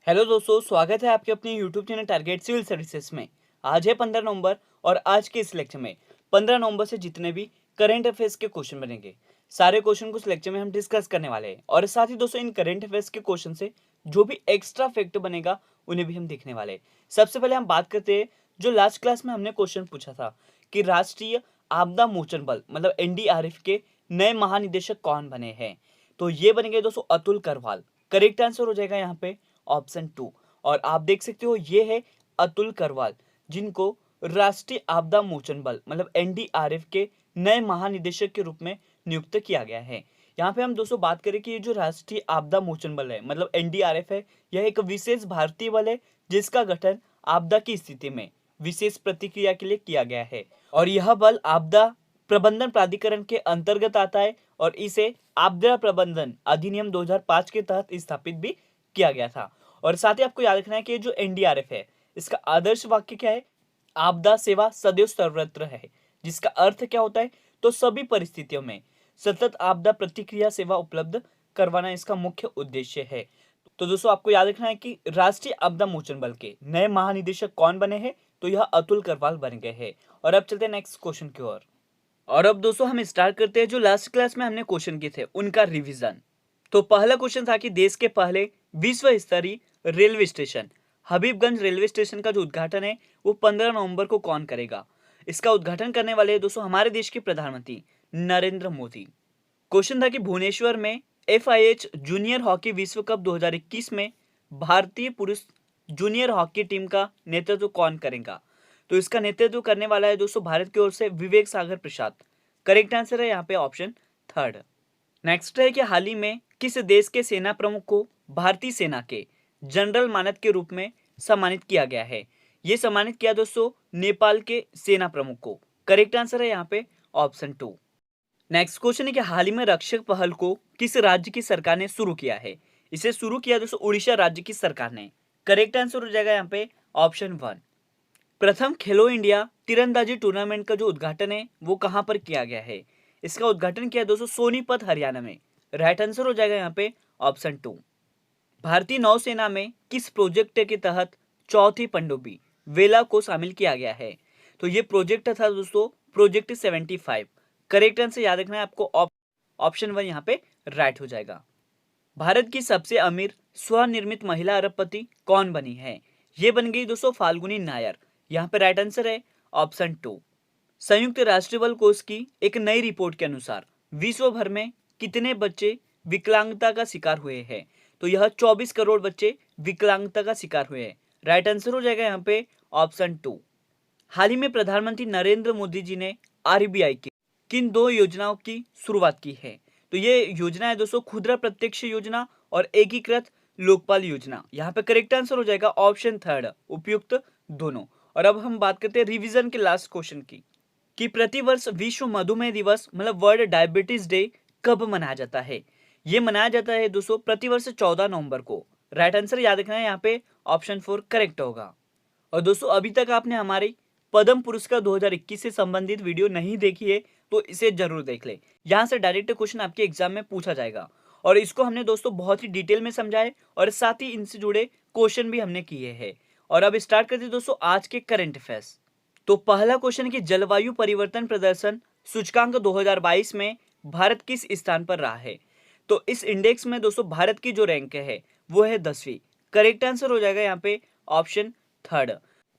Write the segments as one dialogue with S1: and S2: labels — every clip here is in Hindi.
S1: हेलो दोस्तों, स्वागत है आपके अपने YouTube channel target civil services में। आज है 15 नवंबर और आज के इस लेक्चर में 15 नवंबर से जितने भी करंट अफेयर्स के क्वेश्चन बनेंगे, सारे क्वेश्चन को इस लेक्चर में हम डिस्कस करने वाले हैं। और साथ ही दोस्तों, इन करंट अफेयर्स के क्वेश्चन से जो भी एक्स्ट्रा फैक्ट बनेगा उन्हें भी हम देखने वाले हैं। सबसे पहले हम बात करते हैं, जो लास्ट क्लास में हमने क्वेश्चन पूछा था कि राष्ट्रीय आपदा मोचन बल मतलब एनडीआरएफ के नए महानिदेशक कौन बने हैं। तो ये बनेंगे दोस्तों अतुल करवाल। करेक्ट आंसर हो जाएगा यहाँ पे ऑप्शन 2। और आप देख सकते हो ये है अतुल करवाल, जिनको राष्ट्रीय आपदा मोचन बल मतलब एनडीआरएफ के नए महानिदेशक के रूप में नियुक्त किया गया है। यहाँ पे हम दोस्तों बात करें कि ये जो राष्ट्रीय आपदा मोचन बल है मतलब एनडीआरएफ है, यह एक विशेष भारतीय बल है जिसका गठन आपदा की स्थिति में विशेष प्रतिक्रिया के लिए किया गया है। और यह बल आपदा प्रबंधन प्राधिकरण के अंतर्गत आता है और इसे आपदा प्रबंधन अधिनियम 2005 के तहत स्थापित भी किया गया था। और साथ ही आपको याद रखना है कि जो एनडीआरएफ है, इसका आदर्श वाक्य क्या है? आपदा सेवा सदैव सर्वत्र है। जिसका अर्थ क्या होता है? तो सभी परिस्थितियों में सतत आपदा प्रतिक्रिया सेवा उपलब्ध करवाना इसका मुख्य उद्देश्य है। तो दोस्तों, आपको याद रखना है कि राष्ट्रीय आपदा मोचन बल के नए महानिदेशक कौन बने हैं? तो यह अतुल करवाल बन गए हैं। और अब चलते हैं नेक्स्ट क्वेश्चन की ओर। और अब दोस्तों हम स्टार्ट करते हैं, जो लास्ट क्लास में हमने क्वेश्चन किए थे उनका रिवीजन। तो पहला क्वेश्चन था कि देश के पहले विश्व स्तरीय railway station Habibganj railway station का जो उद्घाटन है वो 15 नवंबर को कौन करेगा? इसका उद्घाटन करने वाले हैं दोस्तों हमारे देश के प्रधानमंत्री नरेंद्र मोदी। क्वेश्चन था कि भुवनेश्वर में एफआईएच जूनियर हॉकी विश्व कप 2021 में भारतीय पुरुष जूनियर हॉकी टीम का नेतृत्व कौन करेगा? तो इसका नेतृत्व करने वाला है दोस्तों भारत की ओर से विवेक सागर प्रसाद। करेक्ट आंसर है यहाँ पे ऑप्शन 3। नेक्स्ट है कि हाल ही में किस देश के सेना प्रमुख को भारतीय सेना के जनरल मानद के रूप में सम्मानित किया गया है? ये सम्मानित किया दोस्तों नेपाल के सेना प्रमुख को। करेक्ट आंसर है यहाँ पे ऑप्शन 2। नेक्स्ट क्वेश्चन है कि हाल ही में रक्षक पहल को किस राज्य की सरकार ने शुरू किया है? इसे शुरू किया दोस्तों उड़ीसा राज्य की सरकार ने। करेक्ट आंसर हो जाएगा यहाँ पे ऑप्शन 1। प्रथम खेलो इंडिया तीरंदाजी टूर्नामेंट का जो उद्घाटन है वो कहां पर किया गया है? इसका उद्घाटन किया दोस्तों सोनीपत हरियाणा में। राइट आंसर हो जाएगा यहाँ पे ऑप्शन 2। भारतीय नौसेना में किस प्रोजेक्ट के तहत चौथी पनडुब्बी वेला को शामिल किया गया है? तो ये प्रोजेक्ट था दोस्तों प्रोजेक्ट 75। करेक्ट आंसर याद रखना है आपको ऑप्शन 1 यहाँ पे राइट हो जाएगा। भारत की सबसे अमीर स्वनिर्मित महिला अरबपति कौन बनी है? ये बन गई दोस्तों फाल्गुनी नायर। यहाँ पे राइट आंसर है ऑप्शन 2। संयुक्त राष्ट्र बल कोष की एक नई रिपोर्ट के अनुसार विश्व भर में कितने बच्चे विकलांगता का शिकार हुए हैं? तो यह 24 करोड़ बच्चे विकलांगता का शिकार हुए हैं। राइट आंसर हो जाएगा यहाँ पे ऑप्शन 2। हाल ही में प्रधानमंत्री नरेंद्र मोदी जी ने आरबीआई की किन 2 योजनाओं की शुरुआत की है? तो ये योजना है दोस्तों खुदरा प्रत्यक्ष योजना और एकीकृत लोकपाल योजना। यहाँ पे करेक्ट आंसर हो जाएगा ऑप्शन 3 उपयुक्त दोनों। और अब हम बात करते हैं रिवीजन के लास्ट क्वेश्चन की कि प्रतिवर्ष विश्व मधुमेह दिवस मतलब वर्ल्ड डायबिटीज डे कब मनाया जाता है? ये मनाया जाता है दोस्तों प्रतिवर्ष 14 नवंबर को। राइट आंसर याद रखना है यहाँ पे ऑप्शन 4 करेक्ट होगा। और दोस्तों अभी तक आपने हमारे पद्म पुरस्कार 2021 से संबंधित वीडियो नहीं देखी है तो इसे जरूर देख ले। यहाँ से डायरेक्ट क्वेश्चन आपके एग्जाम में पूछा जाएगा और इसको हमने दोस्तों बहुत ही डिटेल में समझा है और साथ ही इनसे जुड़े क्वेश्चन भी हमने किए हैं। और अब स्टार्ट करते हैं दोस्तों आज के करंट अफेयर्स। तो पहला क्वेश्चन है कि जलवायु परिवर्तन प्रदर्शन सूचकांक 2022 में भारत किस स्थान पर रहा है? तो इस इंडेक्स में दोस्तों भारत की जो रैंक है वो है 10वीं। करेक्ट आंसर हो जाएगा यहाँ पे ऑप्शन 3।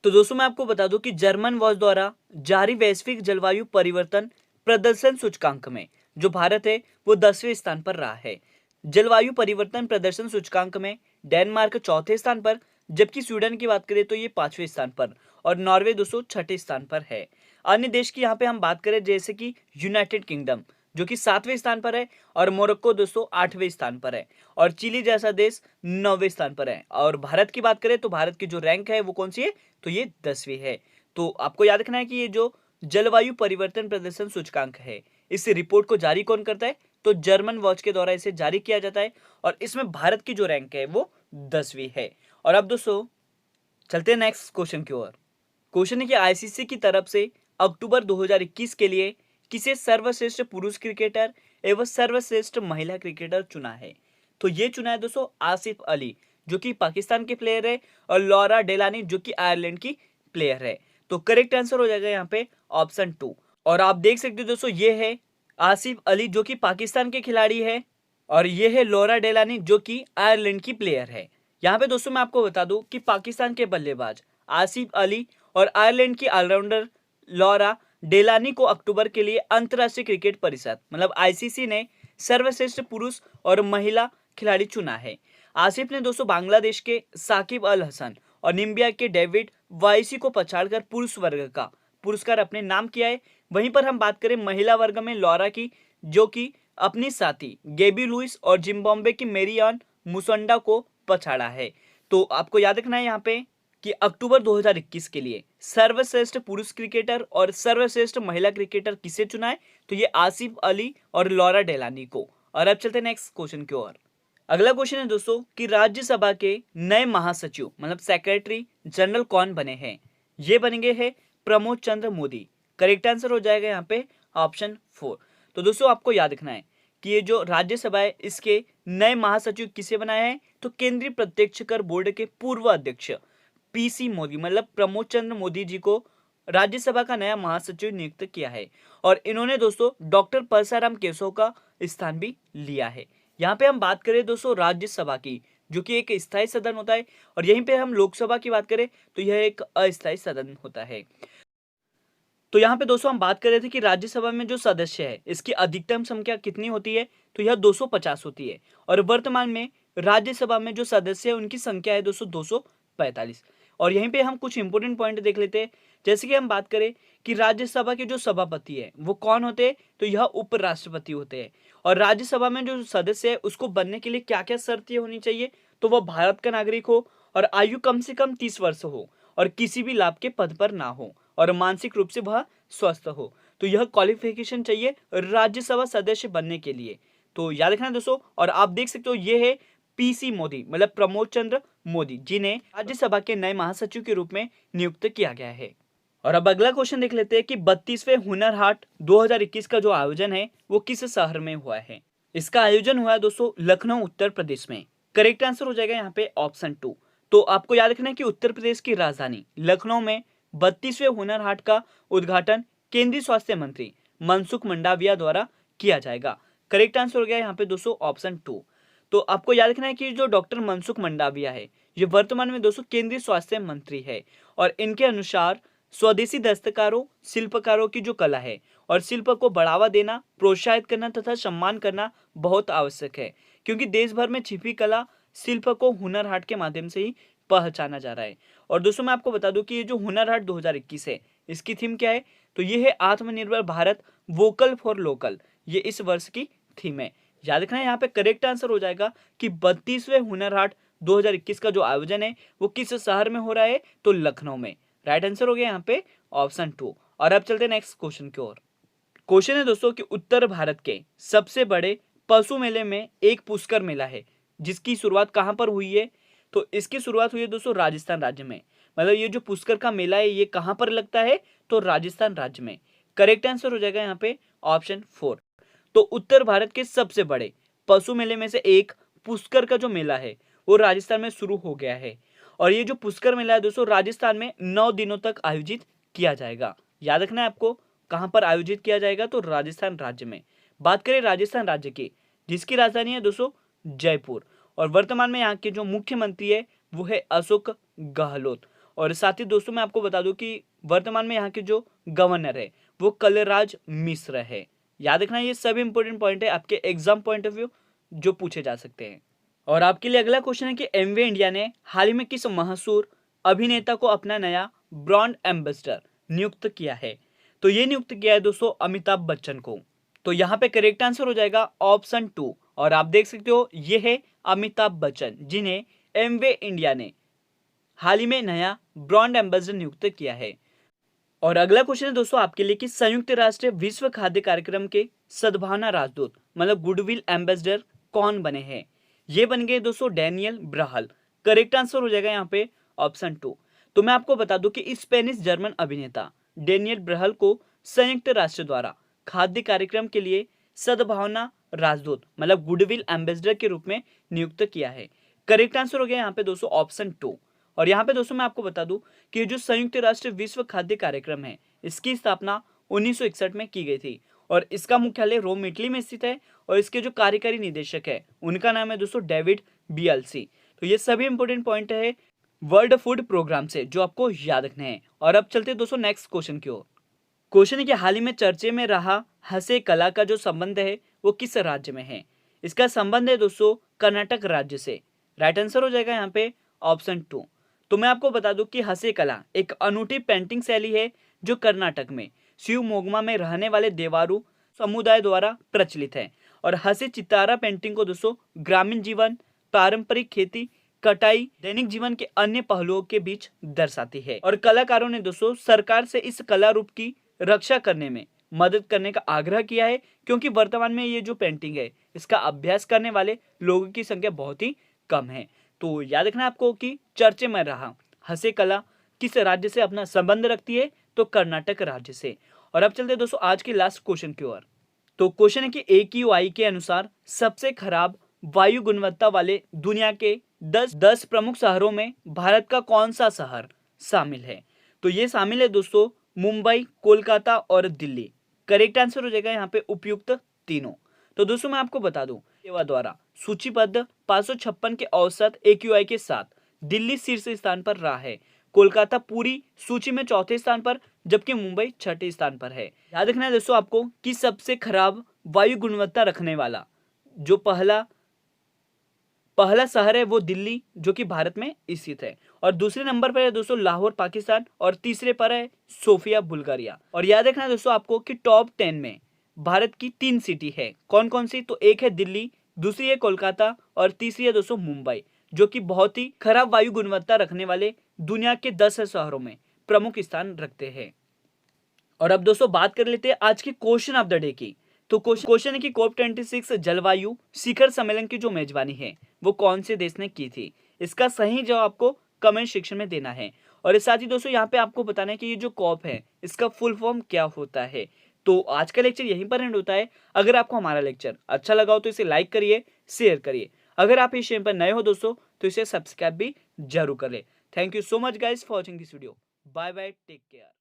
S1: तो दोस्तों मैं आपको बता दूं कि जर्मन वॉच द्वारा जारी वैश्विक जलवायु परिवर्तन प्रदर्शन सूचकांक में जो भारत है वो 10वें स्थान पर रहा है। जलवायु परिवर्तन प्रदर्शन सूचकांक में डेनमार्क चौथे स्थान पर, जबकि स्वीडन की बात करें तो ये 5वें स्थान पर और नॉर्वे दोस्तों 6ठे स्थान पर है। अन्य देश की यहाँ पे हम बात करें जैसे कि यूनाइटेड किंगडम जो कि 7वें स्थान पर है और मोरक्को दोस्तों 8वें स्थान पर है और चिली जैसा देश 9वें स्थान पर है। और भारत की बात करें तो भारत की जो रैंक है वो कौन सी है? तो ये 10वीं है। तो आपको याद रखना है कि ये जो जलवायु परिवर्तन प्रदर्शन सूचकांक है इस रिपोर्ट को जारी कौन करता है? तो जर्मन वॉच के द्वारा इसे जारी किया जाता है और इसमें भारत की जो रैंक है वो 10वीं है। और अब दोस्तों चलते हैं नेक्स्ट क्वेश्चन की ओर। क्वेश्चन है कि आईसीसी की तरफ से अक्टूबर 2021 के लिए किसे सर्वश्रेष्ठ पुरुष क्रिकेटर एवं सर्वश्रेष्ठ महिला क्रिकेटर चुना है? तो ये चुना है दोस्तों आसिफ अली जो कि पाकिस्तान के प्लेयर है, और लॉरा डेलानी जो कि आयरलैंड की प्लेयर है। तो करेक्ट आंसर हो जाएगा यहाँ पे ऑप्शन 2। और आप देख सकते हो दोस्तों, ये है आसिफ अली जो कि पाकिस्तान के खिलाड़ी है, और ये है लॉरा डेलानी जो कि आयरलैंड की प्लेयर है। यहाँ पे दोस्तों मैं आपको बता दूं कि पाकिस्तान के बल्लेबाज आसिफ अली और आयरलैंड की ऑलराउंडर लॉरा डेलानी को अक्टूबर के लिए अंतर्राष्ट्रीय क्रिकेट परिषद मतलब आईसीसी ने सर्वश्रेष्ठ पुरुष और महिला खिलाड़ी चुना है। आसिफ ने दोस्तों बांग्लादेश के साकिब अल हसन और नामीबिया के डेविड वाइसी को पछाड़कर पुरुष वर्ग का पुरस्कार अपने नाम किया है। वहीं पर हम बात करें महिला वर्ग में लॉरा की, जो कि अपनी साथी गेबी लुइस और जिम्बाब्वे की मेरियान मुसंडा को पछाड़ा है। तो आपको याद रखना है यहाँ पे कि अक्टूबर 2021 के लिए सर्वश्रेष्ठ पुरुष क्रिकेटर और सर्वश्रेष्ठ महिला क्रिकेटर किसे चुना है, तो ये आसिफ अली और लॉरा डेलानी को। और अब चलते हैं नेक्स्ट क्वेश्चन की ओर। अगला क्वेश्चन है दोस्तों कि राज्यसभा के नए महासचिव मतलब सेक्रेटरी जनरल कौन बने हैं। ये बनेंगे हैं प्रमोद चंद्र मोदी। करेक्ट आंसर हो जाएगा यहाँ पे ऑप्शन 4। तो दोस्तों आपको याद रखना है कि ये जो राज्यसभा है इसके नए महासचिव किसे बनाए हैं, तो केंद्रीय प्रत्यक्ष कर बोर्ड के पूर्व अध्यक्ष पीसी मोदी मतलब प्रमोद चंद्र मोदी जी को राज्यसभा का नया महासचिव नियुक्त किया है। और इन्होंने दोस्तों डॉक्टर परसाराम केशव का स्थान भी लिया है। यहाँ पे हम बात करें दोस्तों राज्यसभा की, जो कि एक स्थायी सदन होता है, और यहीं पे हम लोकसभा की बात करें तो यह एक अस्थायी सदन होता है। तो यहाँ पे दोस्तों हम बात कर रहे थे कि राज्यसभा में जो सदस्य है इसकी अधिकतम संख्या कितनी होती है, तो यह 250 होती है। और वर्तमान में राज्यसभा में जो सदस्य है उनकी संख्या है दोस्तों 245। और यहीं पे हम कुछ इंपोर्टेंट पॉइंट देख लेते हैं। जैसे कि हम बात करें कि राज्यसभा के जो सभापति है वो कौन होते हैं, तो यह उपराष्ट्रपति होते हैं। और राज्यसभा में जो सदस्य है उसको बनने के लिए क्या क्या शर्तें होनी चाहिए, तो वह भारत का नागरिक हो, और आयु कम से कम 30 वर्ष हो, और किसी भी लाभ के पद पर ना हो, और मानसिक रूप से वह स्वस्थ हो। तो यह क्वालिफिकेशन चाहिए राज्यसभा सदस्य बनने के लिए। तो याद रखना दोस्तों। और आप देख सकते हो ये है पीसी मोदी मतलब प्रमोद चंद्र मोदी, जिन्हें राज्यसभा के नए महासचिव के रूप में नियुक्त किया गया है। और अब अगला क्वेश्चन देख लेते हैं कि 32वें हुनर हाट 2021 का जो आयोजन है वो किस शहर में हुआ है। इसका आयोजन हुआ है दोस्तों लखनऊ उत्तर प्रदेश में। करेक्ट आंसर हो जाएगा यहाँ पे ऑप्शन 2। तो आपको याद रखना है कि उत्तर प्रदेश की राजधानी लखनऊ में 32वें हुनर हाट का उद्घाटन केंद्रीय स्वास्थ्य मंत्री मनसुख मंडाविया द्वारा किया जाएगा। करेक्ट आंसर हो गया यहाँ पे दोस्तों ऑप्शन 2। तो आपको याद रखना है कि जो डॉक्टर मनसुख मंडाविया है ये वर्तमान में दोस्तों केंद्रीय स्वास्थ्य मंत्री है, और इनके अनुसार स्वदेशी दस्तकारों शिल्पकारों की जो कला है और शिल्प को बढ़ावा देना, प्रोत्साहित करना तथा सम्मान करना बहुत आवश्यक है, क्योंकि देश भर में छिपी कला शिल्प को हुनर हाट के माध्यम से ही पहचाना जा रहा है। और दोस्तों मैं आपको बता दूं कि ये जो हुनर हाट 2021 है इसकी थीम क्या है, तो ये है आत्मनिर्भर भारत वोकल फॉर लोकल। ये इस वर्ष की थीम है। याद रखना है यहाँ पे करेक्ट आंसर हो जाएगा कि 32वें हुनर हाट 2021 का जो आयोजन है वो किस शहर में हो रहा है, तो लखनऊ में। राइट आंसर हो गया यहाँ पे ऑप्शन 2। और अब चलते हैं नेक्स्ट क्वेश्चन की ओर। क्वेश्चन है दोस्तों कि उत्तर भारत के सबसे बड़े पशु मेले में एक पुष्कर मेला है, जिसकी शुरुआत कहाँ पर हुई है, तो इसकी शुरुआत हुई है दोस्तों राजस्थान राज्य में। मतलब ये जो पुष्कर का मेला है ये कहाँ पर लगता है, तो राजस्थान राज्य में। करेक्ट आंसर हो जाएगा यहाँ पे ऑप्शन 4। तो उत्तर भारत के सबसे बड़े पशु मेले में से एक पुष्कर का जो मेला है वो राजस्थान में शुरू हो गया है। और ये जो पुष्कर मेला है दोस्तों राजस्थान में 9 दिनों तक आयोजित किया जाएगा। याद रखना है आपको कहाँ पर आयोजित किया जाएगा, तो राजस्थान राज्य में। बात करें राजस्थान राज्य की, जिसकी राजधानी है दोस्तों जयपुर, और वर्तमान में यहाँ के जो मुख्यमंत्री है वो है अशोक गहलोत। और साथ ही दोस्तों मैं आपको बता दूं कि वर्तमान में यहाँ के जो गवर्नर है वो कलराज मिश्र है। याद रखना ये सभी इंपॉर्टेंट पॉइंट है आपके एग्जाम पॉइंट ऑफ व्यू जो पूछे जा सकते हैं। और आपके लिए अगला क्वेश्चन है कि एमवे इंडिया ने हाल ही में किस मशहूर अभिनेता को अपना नया ब्रांड एम्बेसडर नियुक्त किया है, तो ये नियुक्त किया है दोस्तों अमिताभ बच्चन को। तो यहाँ पे करेक्ट आंसर हो जाएगा ऑप्शन 2। और आप देख सकते हो ये है अमिताभ बच्चन, जिन्हें एमवे इंडिया ने हाल ही में नया ब्रांड एम्बेसडर नियुक्त किया है। और अगला क्वेश्चन है दोस्तों आपके लिए कि संयुक्त राष्ट्र विश्व खाद्य कार्यक्रम के सद्भावना राजदूत मतलब गुडविल एम्बेसडर कौन बने हैं। ये बन गए दोस्तों डैनियल ब्राहल। करेक्ट आंसर हो जाएगा यहाँ पे ऑप्शन 2। तो मैं आपको बता दूं कि स्पेनिश जर्मन अभिनेता डैनियल ब्राहल को संयुक्त राष्ट्र द्वारा खाद्य कार्यक्रम के लिए सद्भावना राजदूत मतलब गुडविल एम्बेसडर के रूप में नियुक्त किया है। करेक्ट आंसर हो गया यहाँ पे दोस्तों ऑप्शन 2। और यहाँ पे दोस्तों मैं आपको बता दूं कि जो संयुक्त राष्ट्र विश्व खाद्य कार्यक्रम है, इसकी स्थापना 1961 में की गई थी और इसका मुख्यालय रोम इटली में स्थित है और इसके जो कार्यकारी निदेशक है उनका नाम है दोस्तों डेविड बियल्सी। तो ये सभी इंपॉर्टेंट पॉइंट है वर्ल्ड फूड प्रोग्राम से जो आपको याद रखने हैं। और अब चलते हैं दोस्तों नेक्स्ट क्वेश्चन की ओर। क्वेश्चन है कि हाल ही में चर्चे में रहा हसे कला का जो संबंध है वो किस राज्य में है। इसका संबंध है दोस्तों कर्नाटक राज्य से। राइट आंसर हो जाएगा यहाँ पे ऑप्शन 2। तो मैं आपको बता दूं कि हसे कला एक अनूठी पेंटिंग शैली है जो कर्नाटक में शिवमोग्गा में रहने वाले देवारू समुदाय द्वारा प्रचलित है। और हसे चितारा पेंटिंग को दोस्तों ग्रामीण जीवन, पारंपरिक खेती, कटाई, दैनिक जीवन के अन्य पहलुओं के बीच दर्शाती है। और कलाकारों ने दोस्तों सरकार से इस कला रूप की रक्षा करने में मदद करने का आग्रह किया है, क्योंकि वर्तमान में ये जो पेंटिंग है इसका अभ्यास करने वाले लोगों की संख्या बहुत ही कम है। तो याद रखना आपको कि चर्चे में रहा हसे कला किस राज्य से अपना संबंध रखती है, तो कर्नाटक राज्य से। और अब चलते दोस्तों आज के लास्ट क्वेश्चन की ओर। तो क्वेश्चन है कि AQI के अनुसार सबसे खराब वायु गुणवत्ता वाले दुनिया के 10 प्रमुख शहरों में भारत का कौन सा शहर शामिल है। तो ये शामिल है दोस्तों मुंबई, कोलकाता और दिल्ली। करेक्ट आंसर हो जाएगा यहाँ पे उपयुक्त तीनों। तो दोस्तों मैं आपको बता दूं सेवा द्वारा सूचीबद्ध 556 के औसत AQI के साथ दिल्ली शीर्ष स्थान पर रहा है, कोलकाता पूरी सूची में चौथे स्थान पर, जबकि मुंबई छठे स्थान पर है। याद रखना है दोस्तों आपको कि सबसे खराब वायु गुणवत्ता रखने वाला जो पहला शहर है वो दिल्ली जो कि भारत में स्थित है, और दूसरे नंबर पर है दोस्तों लाहौर पाकिस्तान, और तीसरे पर है सोफिया बुल्गारिया। और याद रखना है दोस्तों आपको कि टॉप 10 में भारत की 3 सिटी है। कौन कौन सी, तो एक है दिल्ली, दूसरी है कोलकाता और तीसरी है दोस्तों मुंबई, जो कि बहुत ही खराब वायु गुणवत्ता रखने वाले दुनिया के 10 शहरों में प्रमुख स्थान रखते हैं। और अब दोस्तों बात कर लेते हैं आज के क्वेश्चन ऑफ द डे की। तो क्वेश्चन है कि COP26 जलवायु शिखर सम्मेलन की जो मेजबानी है वो कौन से देश ने की थी। इसका सही जवाब आपको कमेंट सेक्शन में देना है। और इस साथ ही दोस्तों यहाँ पे आपको बताना है कि ये जो कॉप है इसका फुल फॉर्म क्या होता है। तो आज का लेक्चर यहीं पर एंड होता है। अगर आपको हमारा लेक्चर अच्छा लगा हो तो इसे लाइक करिए, शेयर करिए। अगर आप इस चैनल पर नए हो दोस्तों तो इसे सब्सक्राइब भी जरूर कर ले। Thank you so much guys for watching this video. Bye bye, take care.